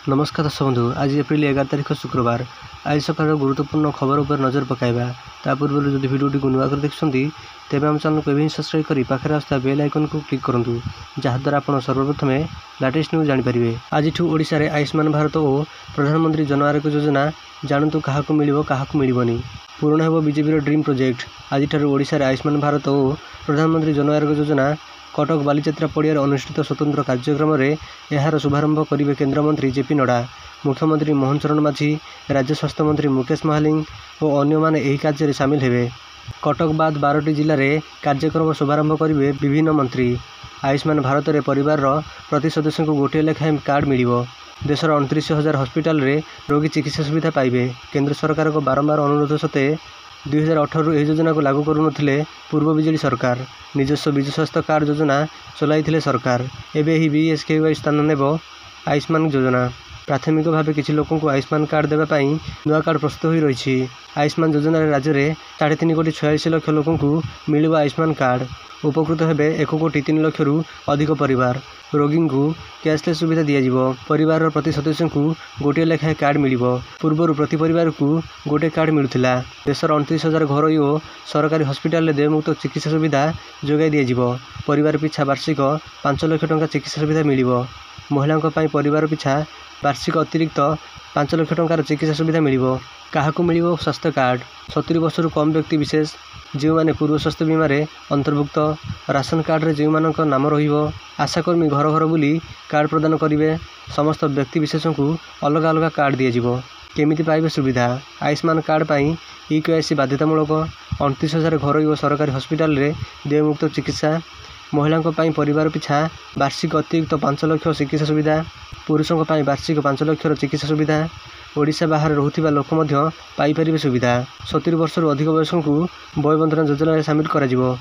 नमस्कार दर्शक बंधु। आज एप्रिल 11 तारिख शुक्रवार। आज सकाळ गुरुत्वपूर्ण खबर उपर नजर पकाइबा। ता पूर्व जदि भिडियोटी को नुआ कर देखुछंती तेबे हम चैनल को एबे सब्सक्राइब करी पाखरे आस्था बेल आइकन को क्लिक करंतु, जहा द्वारा आपण सर्वप्रथम लेटेस्ट न्यूज जानि परिबे। आजिठु ओडिसा रे आयुष्मान भारत और प्रधानमंत्री जन आरोग्य योजना जानतु काहाकु मिलिबो काहाकु मिलिबोनी। पूर्ण हेबो बीजेपी ड्रीम प्रोजेक्ट। आजिठारु ओडिसा रे आयुष्मान भारत और प्रधानमंत्री जन आरोग्य योजना कटक बालीचत्रा पड़ियार अनुष्ठित स्वतंत्र कार्यक्रम में यार शुभारंभ करेंगे केन्द्रमंत्री जेपी नड्डा, मुख्यमंत्री मोहन चरण माझी, राज्य स्वास्थ्य मंत्री मुकेश महालिंग और अन्य माने एही कार्य सामिल हेबे। कटक बाद 12टी जिले में कार्यक्रम शुभारंभ करेंगे विभिन्न मंत्री। आयुष्मान भारत रे परिवार प्रति सदस्य को गोटे लेखाएं कार्ड मिलिबो। देशर 29,000 हस्पिटाल रे रोगी चिकित्सा सुविधा पाइबे। केंद्र सरकार को बारंबार अनुरोध सत्वे 2018 यह योजना को लागू करुनथिले पूर्व बिजेडी सरकार। निजस्व विजु स्वास्थ्य कार्ड योजना चलाइथिले सरकार। एबे ही बीएसकेवाई स्थान नेब आयुष्मान योजना। प्राथमिक भाव किसी लोकों को आयुष्मान कार्ड देवाई नुआ कार्ड प्रस्तुत हो रही। आयुष्मान योजना राज्य में 3.46 कोटी लोकों को मिलिबा आयुष्मान कार्ड। उपकृत हेबे 1.3 कोटी अधिक परिवार। रोगी को कैशलेस सुविधा दिज्व। परिवार प्रति सदस्य को गोटे लेखाएं कार्ड मिलिबो। पूर्वर प्रति परिवार को गोटे कार्ड मिलुथिला। देशर 29,000 घरोई और सरकारी हस्पिटाल देयमुक्त चिकित्सा सुविधा जोगाई दिज्व। परिवार पिछा वार्षिक 5 लाख टंका चिकित्सा सुविधा मिलिबो। महिलांक पई परिवार पिछा वार्षिक अतिरिक्त 5 लाख टंकार चिकित्सा सुविधा मिलिबो। काहाकु मिलिबो स्वास्थ्य कार्ड। 70 वर्ष कम व्यक्ति विशेष जो माने पूर्व स्वास्थ्य बीमा अंतर्भुक्त। राशन कार्ड रे जो मानक नाम रहिबो। आशाकर्मी घर घर बुली कार्ड प्रदान करेंगे। समस्त व्यक्ति विशेष को अलग अलग कार्ड दिज्व। केमिति पाइबे सुविधा। आयुष्मान कार्ड पाई EKYC बाध्यतामूलक। 29,000 घरोई और सरकारी हस्पिटाल रे देयमुक्त चिकित्सा। महिलांक पई परिवार पिछा वार्षिक अतिरिक्त 5 लाख चिकित्सा सुविधा। पुरुषों पई वार्षिक 5 लाख चिकित्सा सुविधा। ओडिशा बाहर रहुथिबा लोक मध्य पाई परिबे सुविधा। 70 वर्ष अधिक वयस्क को वय बंधन योजना सामिल करा जिवो।